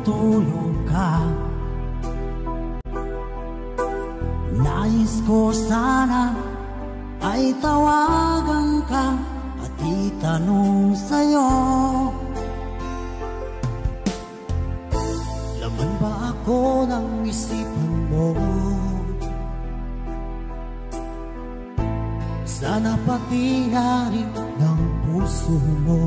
natutulog ka. Nais ko sana ay tawagan ka at itanong sa'yo, laman ba ako ng isipan mo? Sana pati na rin ng puso mo.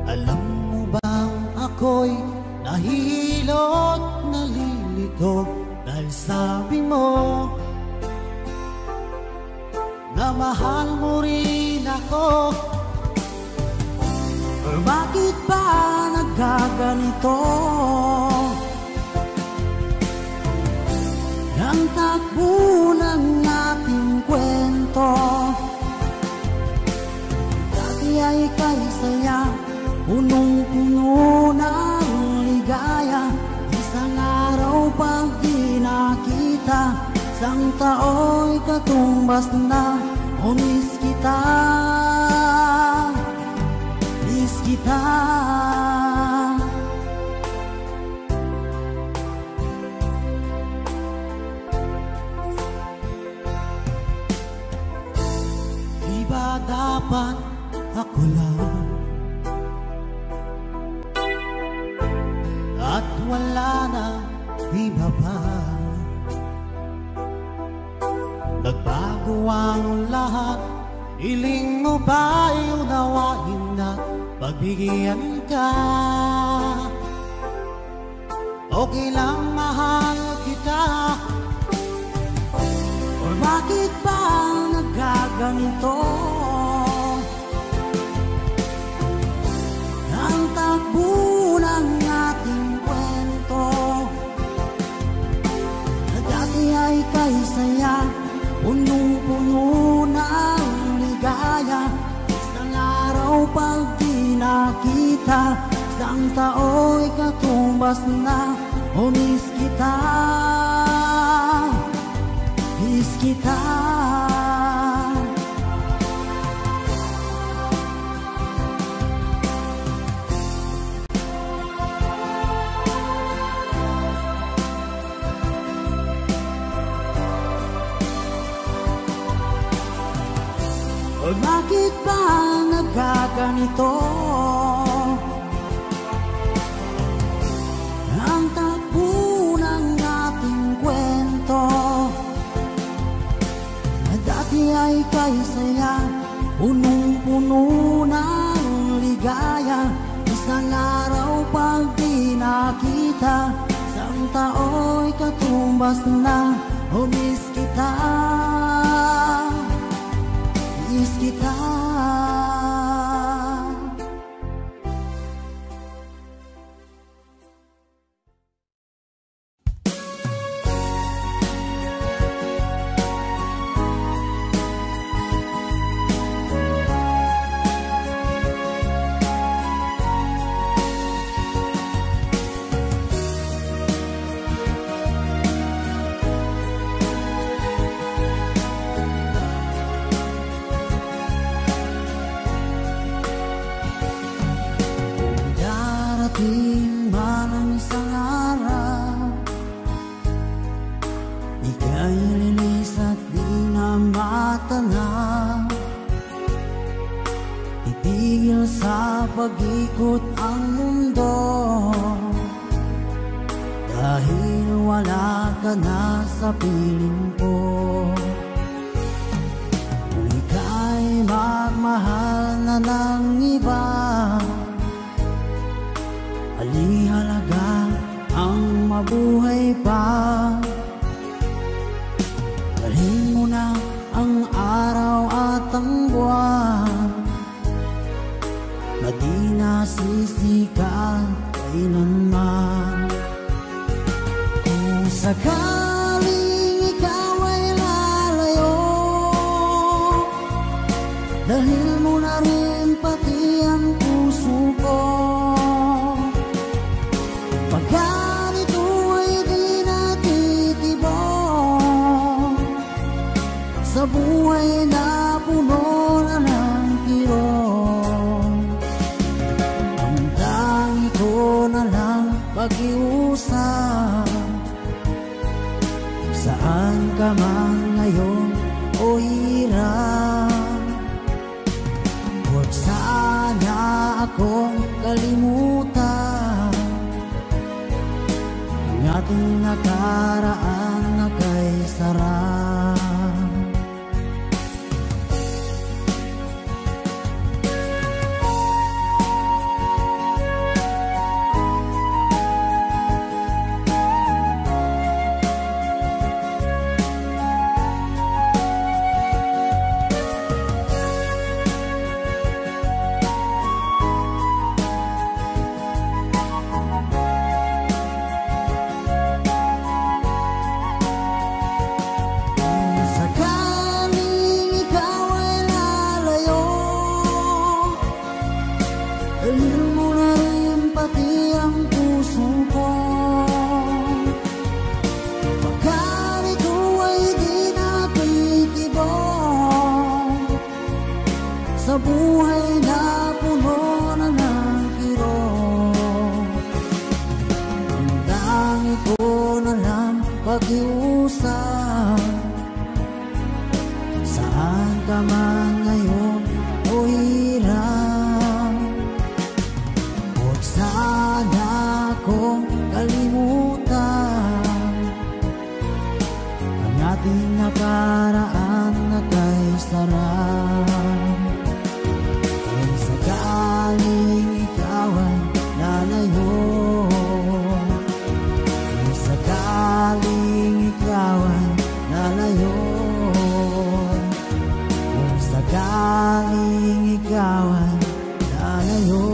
Alam mo bang ako'y nahihilot, nalilito dahil sabi mo na mahal mo rin ako. Pero bakit ba nagkaganito? Ang takbo ng ating kwento, dati ay kay saya, punong-puno ng ligaya. Isang araw pag di nakita, isang tao'y katumbas na. O miss kita, miss kita. Di ba dapat ako lang at wala na iba pa? Nagbago ang lahat, hiling mo ba'y unawain na pagbigyan ka? Okay lang mahal kita. Or bakit ba nagkaganito? Ang takbo ng ating kwento, na dati ay kay saya, punong-puno ng ligaya. Isang araw pag di nakita, isang tao'y katumbas na. O miss kita, miss kita. O bakit ba nagkaganito? Ang takbo ng ating kwento, na dati ay kay saya, punong-puno ng ligaya. Isang araw pag di nakita, isang tao'y katumbas na. O miss kita, miss kita. Darating man ang isang araw, ika'y linis at di na matanaw. Titigil sa pag-ikot ang mundo, dahil wala ka na sa piling ko. Kung ika'y magmahal na ng iba, halihalaga ang mabuhay pa. Dalhin mo na ang araw at ang buwan, na di nasisikat kailanman. Kung sakaling ikaw ay lalayo, dalhin mo na rin pati ang puso ko. Pagkat ito ay di natitibok sa buhay na puno na ng kirot, ang tangi ko pag-iusap. Saan ka man ngayon o hirap, huwag sana akong kalimutan ang ating nakaraan na kay sarap. Sa buhay na puno na ng kirot, ang langit ko na lang pag-iusap. Saan ka man ngayon o hirap, huwag sana akong kalimutan ang ating nakaraan na kay sarap. Sakaling ikaw ay lalayo, sakaling ikaw ay lalayo, sakaling ikaw ay lalayo.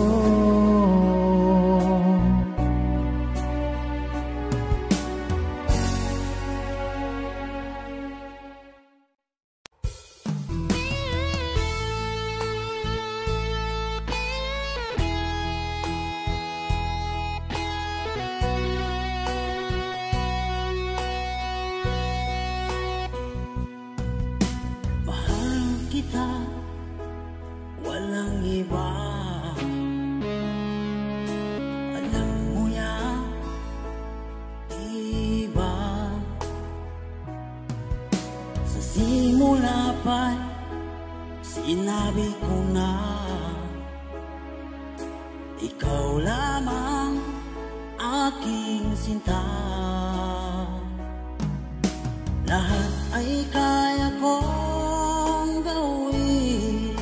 Walang iba, alam mo yan, diba? Sa simula pa'y sinabi ko na ikaw lamang aking sinta. Lahat ay kaya kong gawin,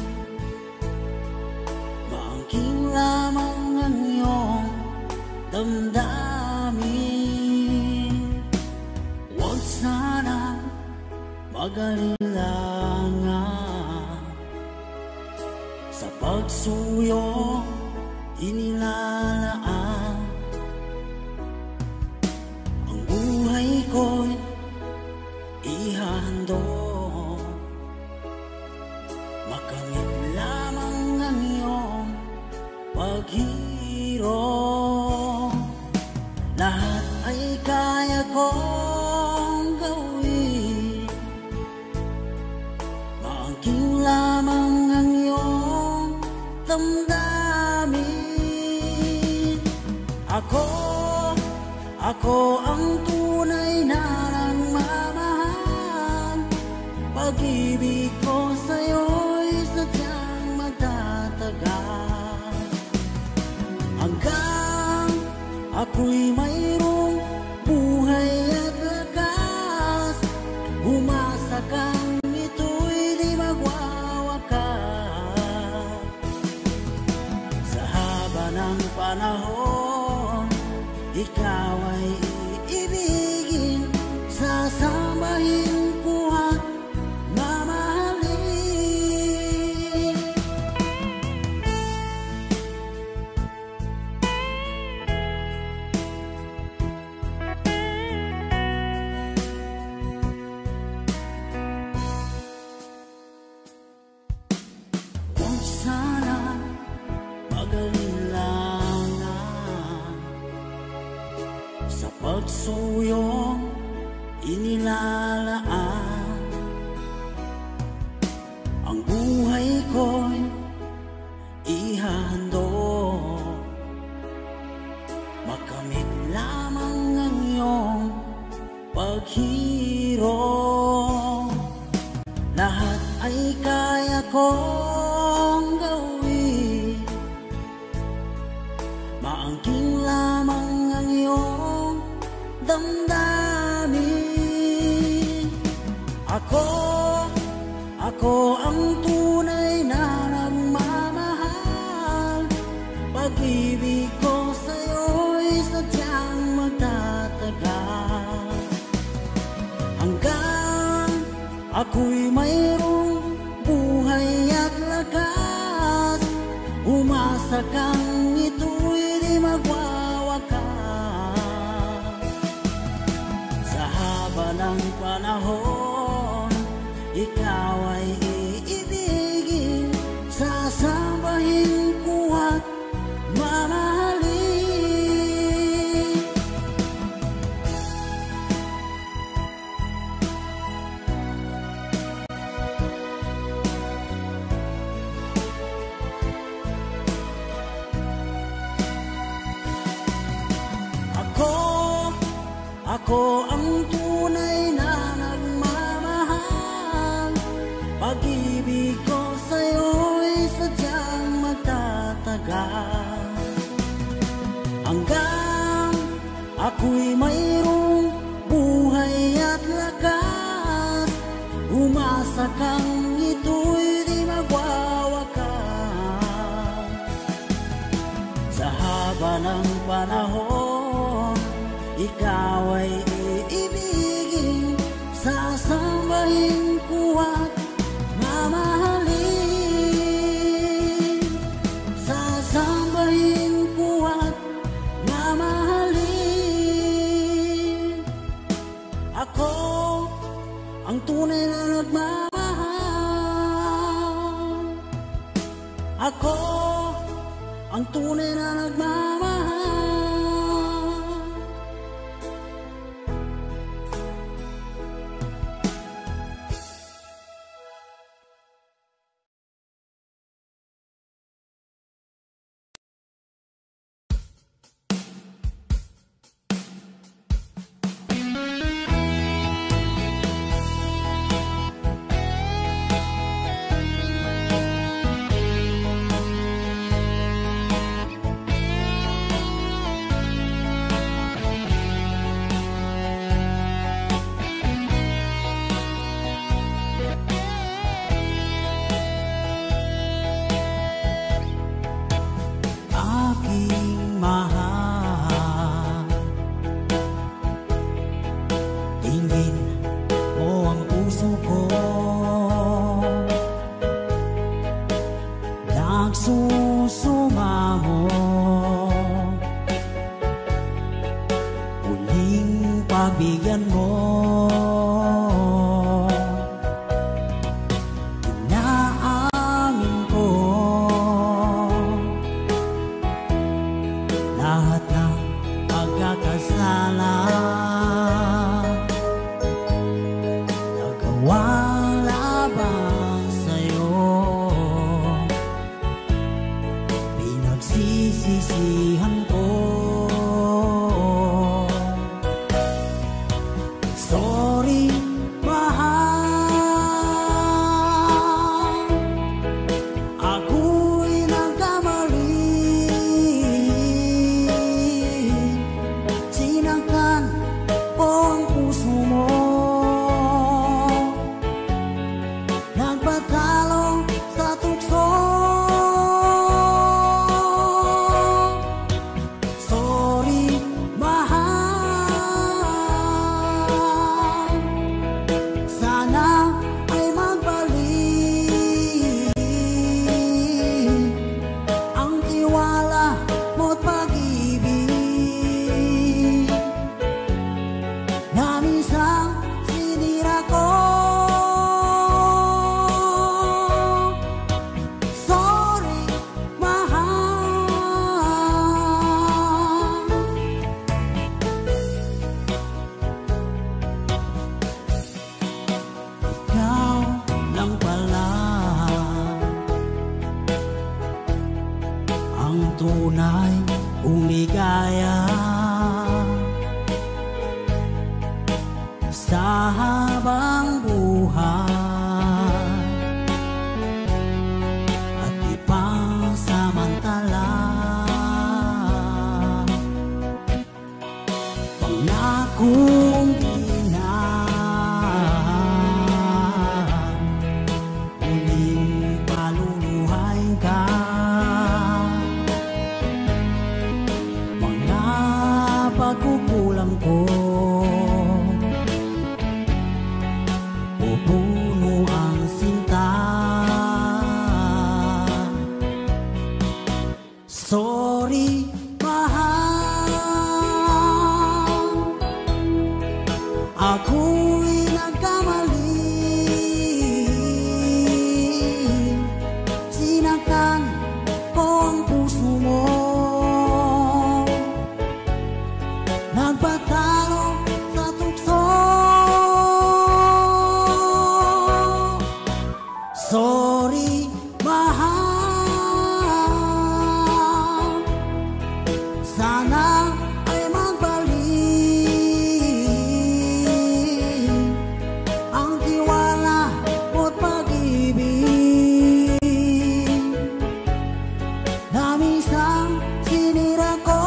maangking lamang ang iyong damdamin. Huwag sana mag-alilangan sa pagsuyo inilalaan. Ang buhay ko'y ihandog, makamit lamang ang iyong paghirap. Lahat ay kaya kong gawin, maangking lamang ang iyong damdamin. Ako ang tunay na nagmamahal, pag-ibig ko sa'yo'y sadyang magtatagal. Hanggang ako'y mayroong buhay at lakas, umasa kang ito'y di magwawakas. Sa haba ng panahon, ikaw ay iibigin, sasamahin ko at mamahalin. Huwag sana mag-alilangan sa pagsuyong inilalaan. Ang buhay ko'y ihandog, makamit paghirong. Lahat ay kaya kong gawin, maangking lamang ang iyong damdamin. Ako ang tunay na nagmamahal. Pag-ibig ko sa'yo'y sadyang magtatagal, hanggang ako'y mayroong buhay at lakas. Umasa kang ito'y di magwawakas. Sa haba ng panahon, ikaw ay iibigin, sasambahin ko at mamahalin. Ako ang tunay na nagmamahal. Pag-ibig ko sa'yo'y sadyang magtatagal, hanggang ako'y mayroong buhay at lakas. Umasa kang ito'y di magwawakas. Sa haba ng panahon, ikaw ay iibigin, sasambahin ko at mamahalin. Sasambahin ko at mamahalin. Ako ang tunay na nagmamahal. Ako ang tunay na nagmamahal. tunay kung ligaya. na kung di na muling paluluhay ka, mga pagkukulang ko pupuno ang sinta. Sorry, mahal, ako'y nagkamali. Sinaktan ko ang puso mo, nagpatalo sa tukso. Sorry, mahal, sana ay magbalik ang tiwala mo't pag-ibig na minsan sinira ko.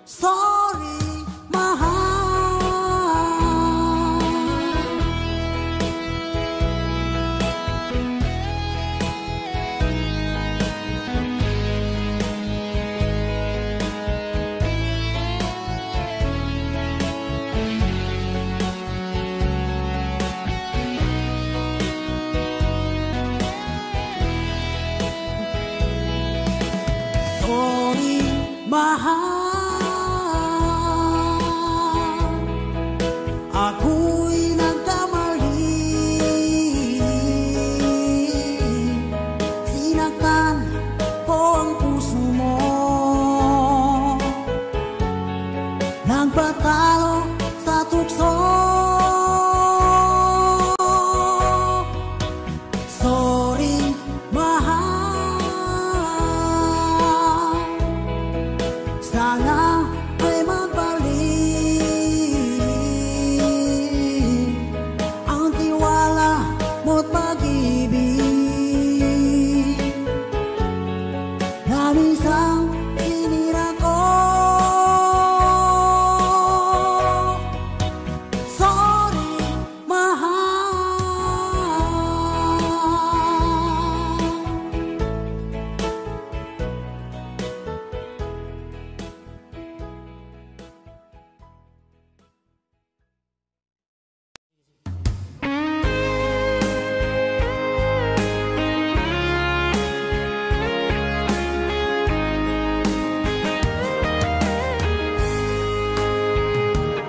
Sorry, mahal. Sorry, mahal, ako'y nagkamali. Sinaktan ko ang puso mo, nagpatalo sa tukso. Sorry, mahal, sana ay magbalik ang tiwala mo't pag-ibig na minsan sinira ko. Sorry, mahal.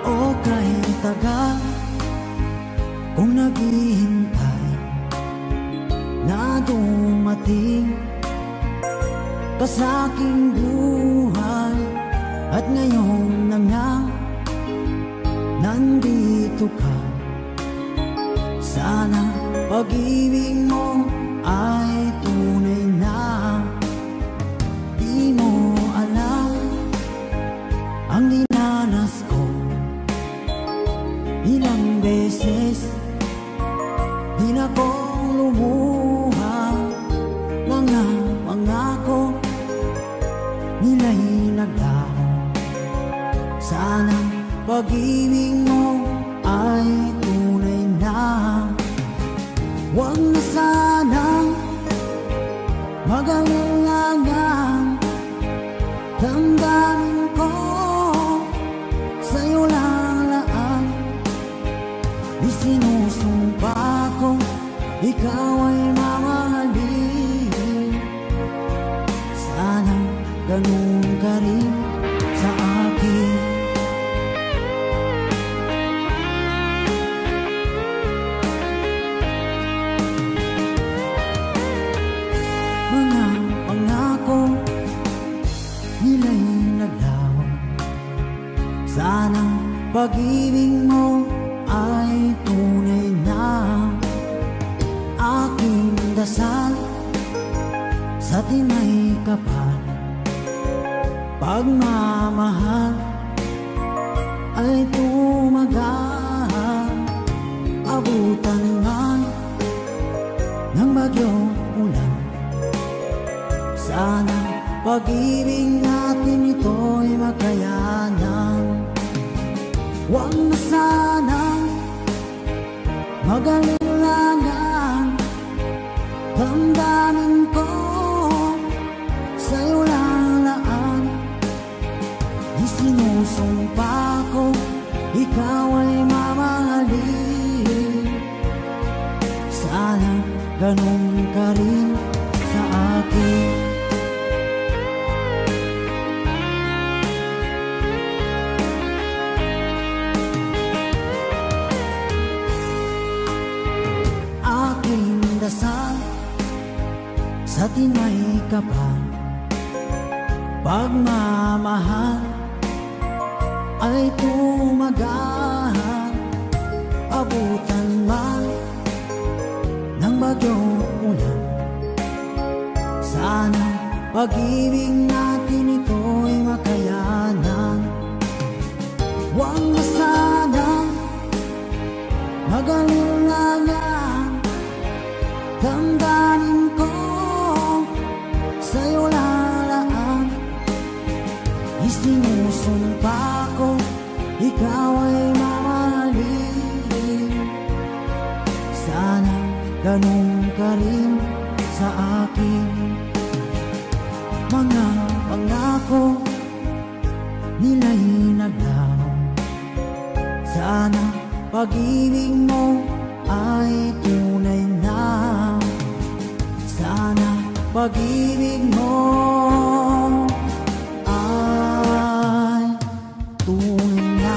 O kahit tagal kung naghihintay na dumating ka sa aking buhay, at ngayon na nga nandito ka. Sana pag-ibig mo ay tunay na. Di mo alam ang dinanas ko, ilang beses di na kong lumuha. Mga pangako nila'y naglaho. Sana pag-ibig mo ay tunay na. Huwag na sanang mag-alangan, damdamin ko sa'yo lang laan. Isinusumpa ko ikaw ay mamahalin. Sana ganun ka rin sa akin. Mga pangako nila'y naglaho. Sana pag-ibig mo ay tunay na. Aking dasal sa tinay kapal, pagmamahal ay tumagal. Abutan man ng bagyong ulan, sana pag-ibig natin ito'y makayanan. Huwag na sanang mag-alilangan, damdamin ko sa'yo lalaan. Isinusumpa ko, ikaw ay mamahalin. Sana ganun ka rin sa akin. Aking dasal sa tinay kapal, pagmamahal ay tumagal. Abutan man ng bagyong ulan, sana pag-ibig natin ito'y makayanan. Huwag na sanang mag-alilangan, damdamin ko sa'yo lalaan. Isinusumpa ko, ikaw ay mamahalin. Sana ganun ka rin sa akin. Mga pangako nila'y naglaho, sana pag-ibig mo ay tunay na. Sana pag-ibig mo ay tunay na.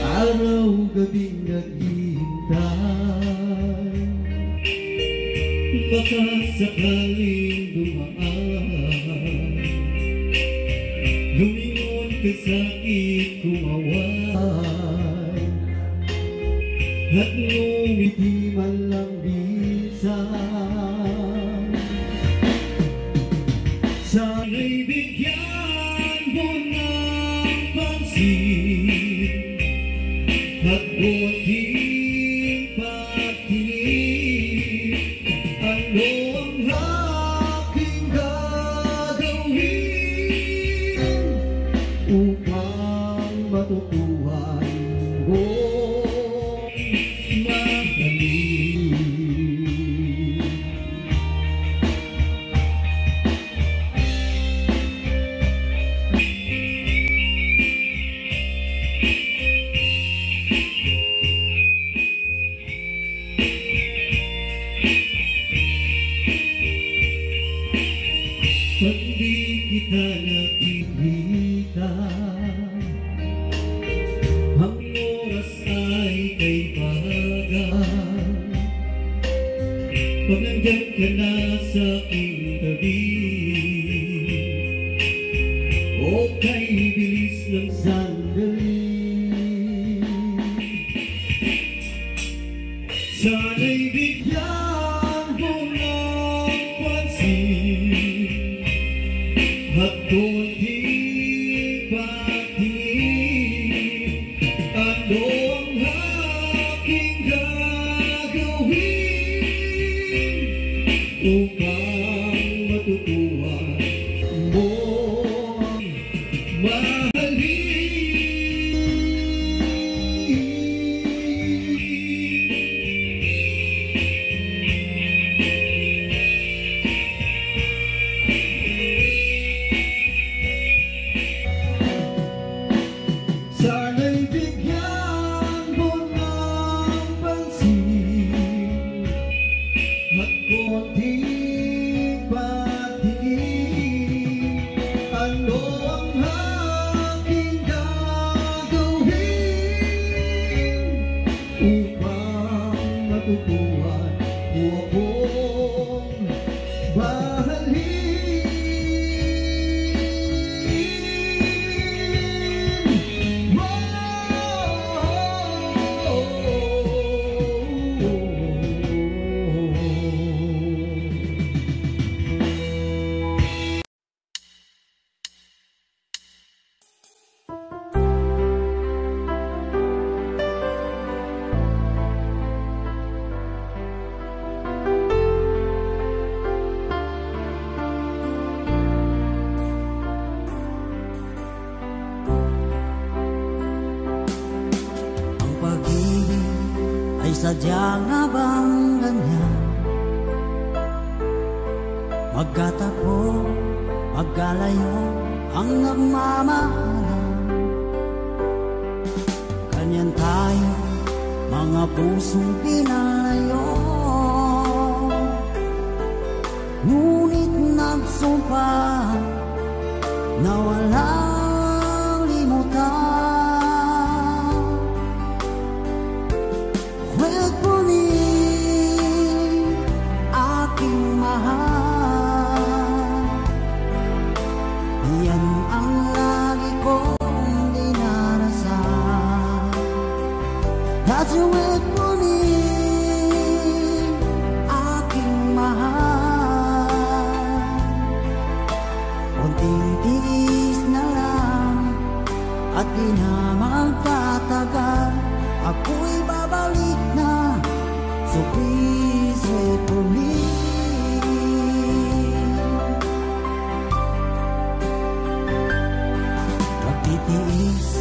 Ano ang aking gagawin? upang matutuhan mo akong mahalin. Sadya nga bang ganyan? Magkatagpo, magkalayo ang nagmamahalan. Ganyan tayo, mga pusong pinalayo. Ngunit nagsumpa na walang limutan. Huwag mo ni aking mahal, yan ang lagi kong dinarasan. Kasi huwag mo ni aking mahal, konting tiis na lang at di na magtatagal. Ako'y babalik na, so please wait for me. Pagtitiis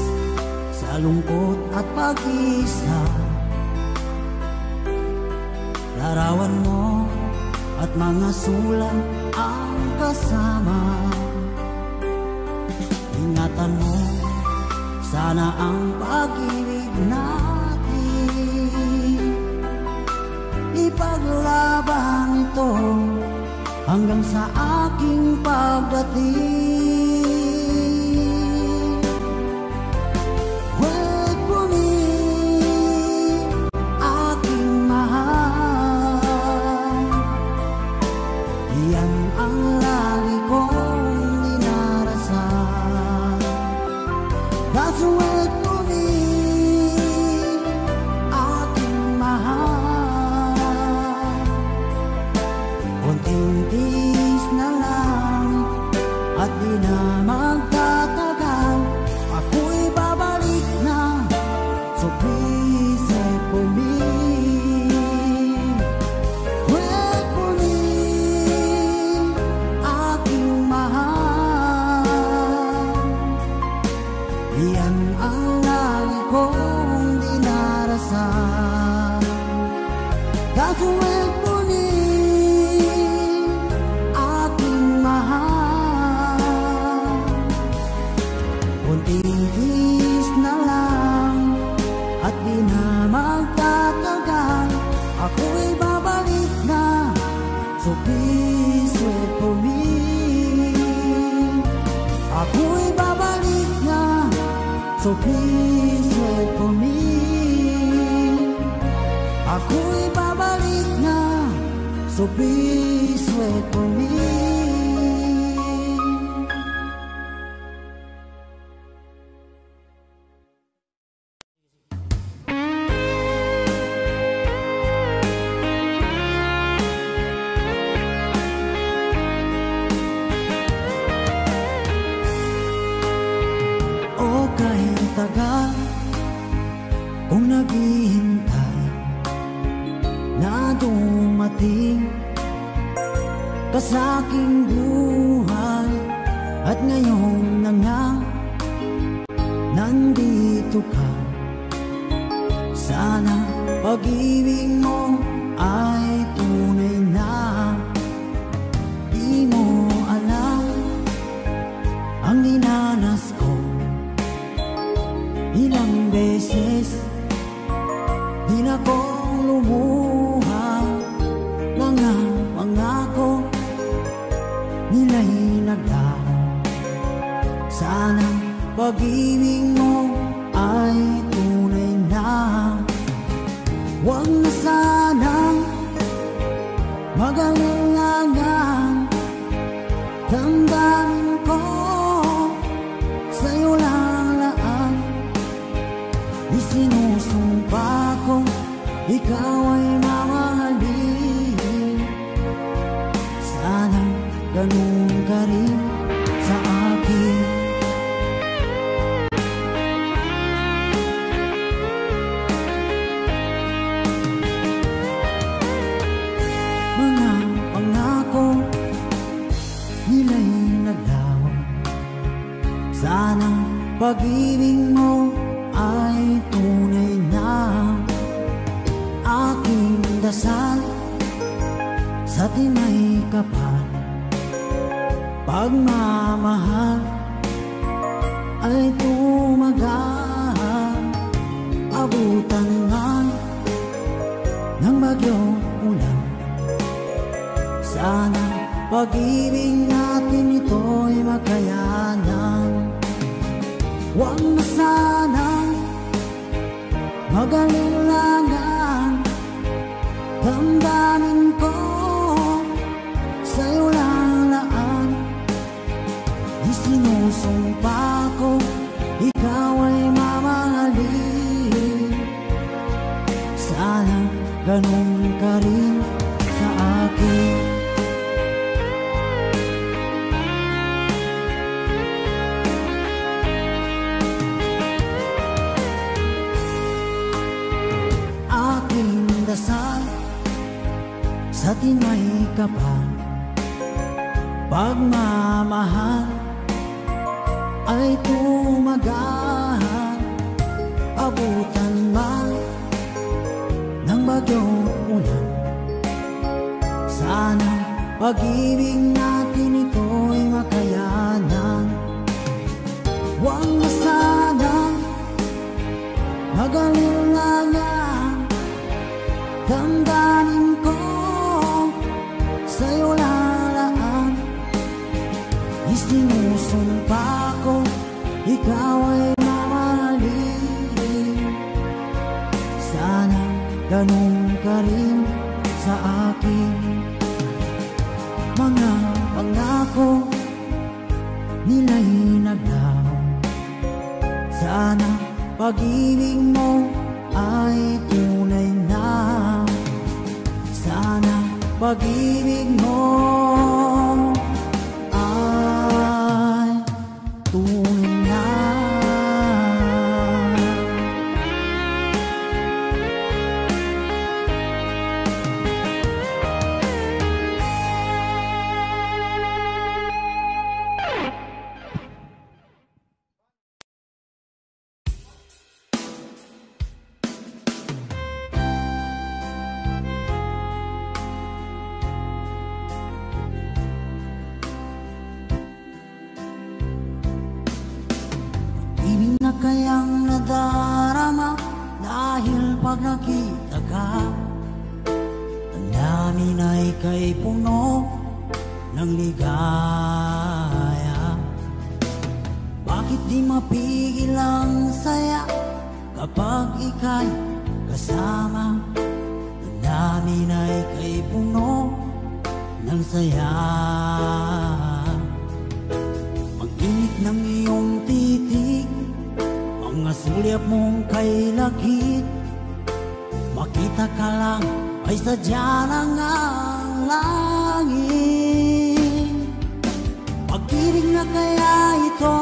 sa lungkot at pag-isa, larawan mo at mga sulat ang kasama. Ingatan mo, sana ang pag-ibig natin ipaglaban ito hanggang sa aking pagdating. Huwag mo ni aking mahal, yan ang lagi kong dinarasan. That's what for me, aking mahal, konting tiis na lang at di na magtatagal. Ako'y babalik na, so please wait for me. Wait for me, aking mahal, yan ang lagi kong dinarasan. Kaso wait for me, aking mahal, konting tiis na lang at di na magtatagal. Ako'y babalik na, so please wait for me. Ako'y babalik na, so please wait for me. Ako'y babalik na, so please wait for me. O kahit tagal kung naghihintay na dumating ka sa aking buhay, at ngayon na nga nandito ka. Sana pag-ibig mo ay tunay na. Di mo alam ang dinanas ko, ilang beses din akong lumuha. Mga pangako nila'y naglaho. Sana pag-ibig mo ay tunay na. Huwag na sanang mag-alilangan. Damdamin ko sa'yo lang laan. Isinusumpa ko ikaw ay mamahalin. Sana ganun ka rin sa akin. Mga pangako nila'y naglaho. Sana pag-ibig mo ay tunay na. Aking dasal sa tinay kapal, pagmamahal ay tumagal. Abutan man ng bagyong ulan. Sana pag-ibig natin ito'y makayanan. Huwag na sanang mag-alilangan. Damdamin ko sa'yo lang laan. Isinusumpa ko ikaw ay mamahalin. Sana ganun ka rin sa akin. Aking dasal sa tinay kapal, pagmamahal ay tumagal. Abutan man ng bagyong ulan. Sana pag-ibig natin ito'y makayanan. Huwag na sanang mag-alilangan. Damdamin ko sa'yo lalaan. Isinusumpa ko ikaw ay mamahalin. Sana ganun ka rin sa akin. Mga pangako nila'y naglaho. Sana pag-ibig mo ay tunay na. Sana pag-ibig mo ay tunay na. Ibig na kayang nadarama dahil pag nakita ka, ang namin ay kay puno ng ligaya. Bakit di mapigil ang saya kapag ika'y kasama? Ang namin ay kay puno ng saya. Mag-init ng iyong titig, mga sulyap mong kay lakit. Makita ka lang ay sadya lang ang langit. Pag-ibig na kaya ito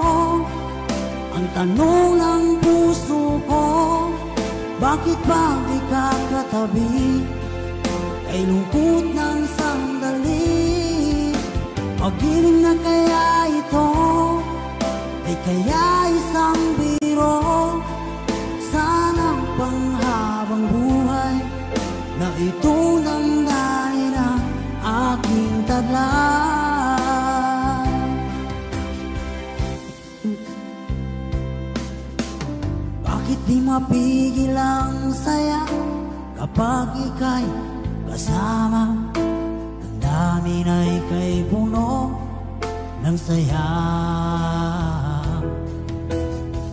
ang tanong ng puso ko. Bakit ba di ka katabi kay lungkot ng sandali? Pag-ibig na kaya ito ay kaya isang biro. Sana panghabang buhay na ito nang dahil ang aking taglay. Bakit di mapigil ang saya kapag ika'y kasama? Ang dami na'y kay puno ng saya.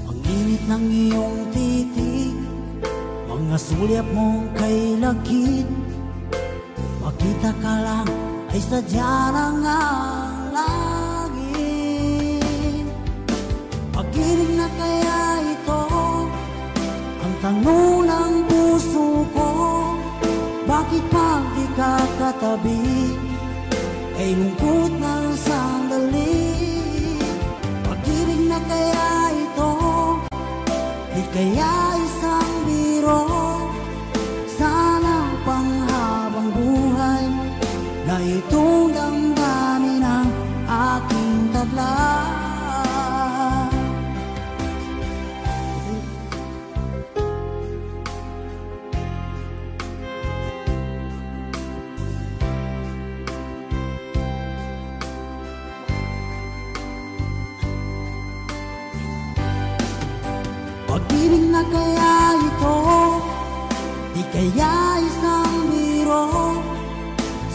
Ang init ng iyong titig, mga Mga sulyap mong kay lakit, makita ka lang ay sadya na nga lagi. Pag-ibig na kaya ito ang tanong ng puso ko, bakit pag di ka katabi ay lungkot ng sandali? Pag-ibig na kaya ito, di kaya isang biro? Sana panghabang buhay na itong damdamin ang aking taglay. Pag-ibig na kaya ito, di kaya isang biro?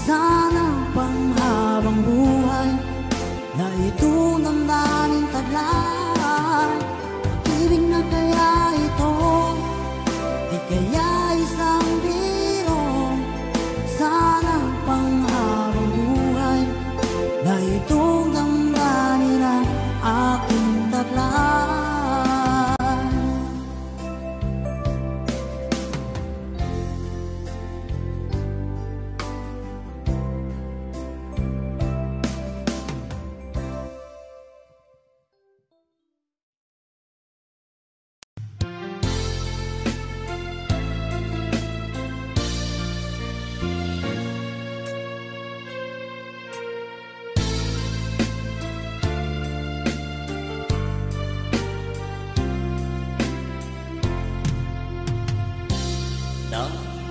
Sana panghabang buhay na itong damdamin taglay. Pag-ibig na kaya ito, di kaya isang biro? Sana panghabang buhay na itong damdamin ang aking taglay.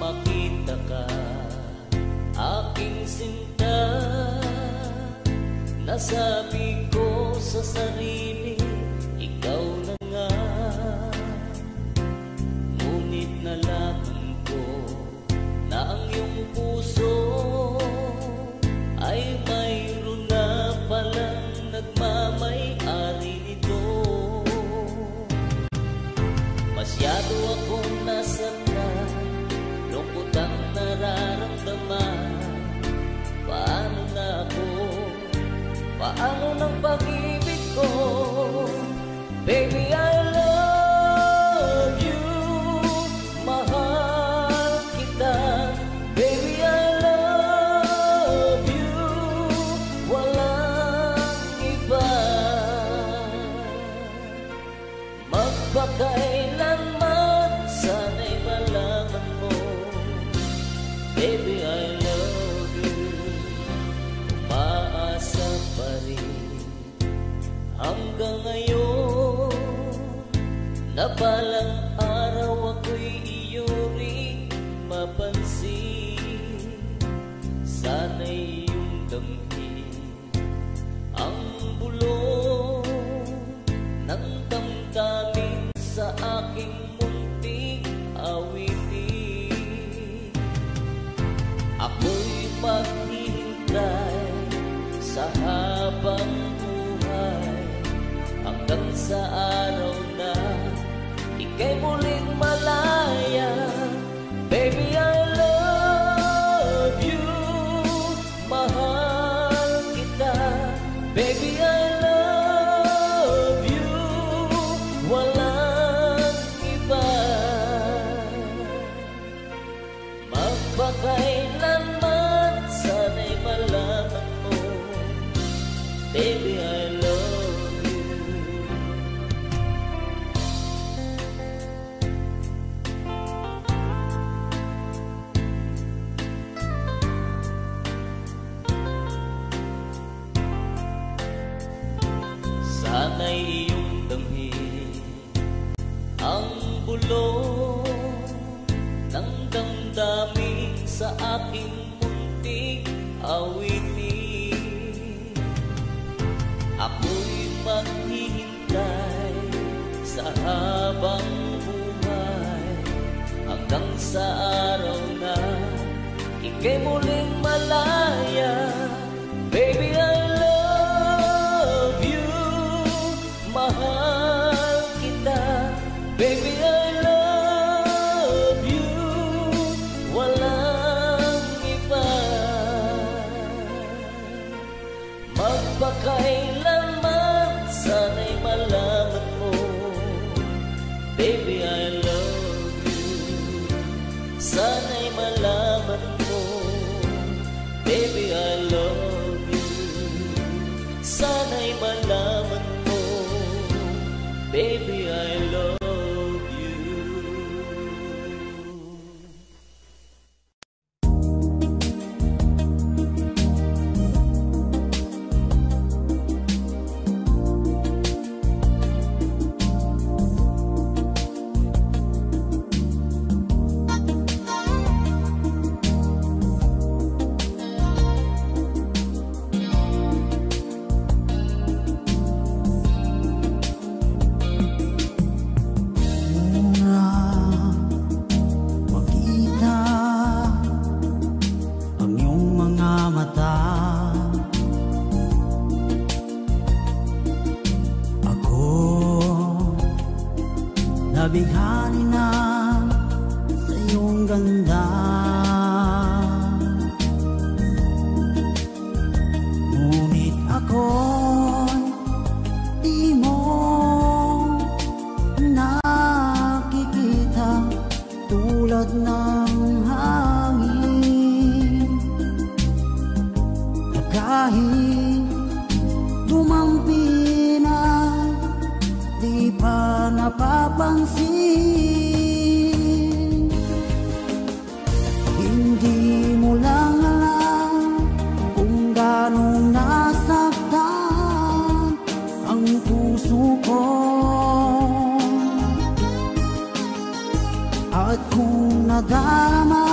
Makita ka, aking sinta, nasabi ko sa sarili, ikaw na nga. Ngunit nalaman ko na ang iyong puso ay mayroon na palang nagmamay-ari nito. Masyado akong nasaktan, lungkot ang nararamdaman. Paano na ako? Paano ng pag-ibig ko? Baby, I love you. Mahal kita. Baby, I love you. Walang iba. Magpakailanman sana'y malaman mo, baby, I love you. Umaasa pa rin hanggang ngayon na balang araw ako'y iyo rin mapansin. Sana'y iyong damhin ang bulong ng damdamin sa aking munting awitin. Ako'y maghihintay sa habang buhay hanggang sa araw na ika'y muling malaya. Baby, I love you. Mahal kita. Baby, I love you. Walang iba. Magpakailanman sana'y malaman mo, baby, I love you. Sana'y iyong damhin ang bulong ng damdamin sa aking munting awitin. Ako'y maghihintay sa habang buhay hanggang sa araw na ika'y muling malaya. Baby, I love you. Mahal kita. Baby, I love you. Sana'y malaman mo, baby, I love you. Sana'y malaman mo, baby, I love you. Nabighani na sa iyong ganda, ngunit ako'y di mo nakikita, tulad ng hangin na kahit tumampi na di pa napapansin. Hindi mo lang alam kung gano'ng nasaktan ang puso ko, at kung nadama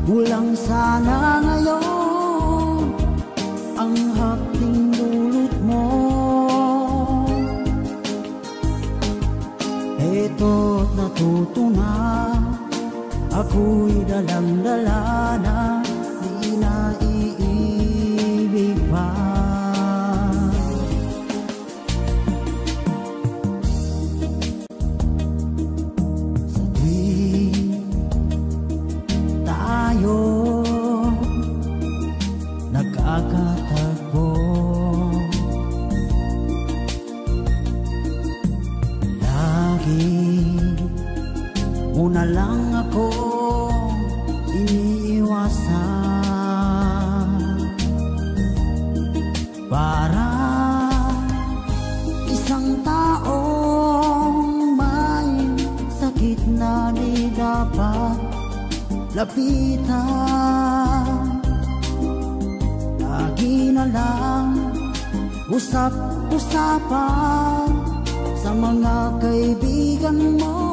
mo lang sana ngayon ang hapting dulot mo. Eto't natuto na, ako'y dalang-dala na, di na iibig pa. Sa tuwing tayo nagkakatagpo, mo na lang ako iniiwasan, para isang taong may sakit na di dapat lapitan. Lagi na lang usap-usapan sa mga kaibigan mo.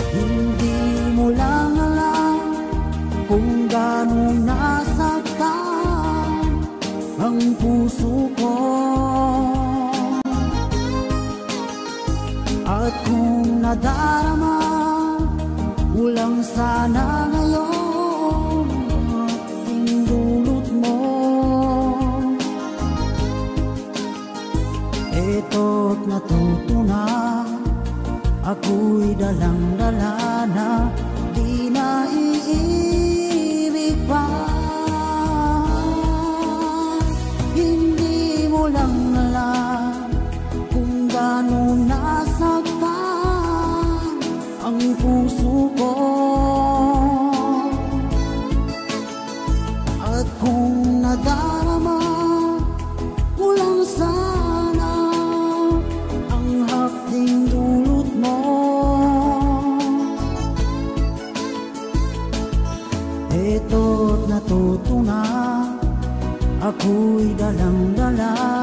Hindi mo lang alam kung gano'ng nasaktan ang puso ko, at kung nadarama mo lang sana ngayon ang dulot mo. Eto't natuto na, ako'y dalang-dala na, di na iibig pa. Hindi mo lang alam kung gano'ng nasaktan ang puso ko, at kung nadarama mo lang sana ang hapting dulot mo. Eto't natuto na, ako'y dalang-dala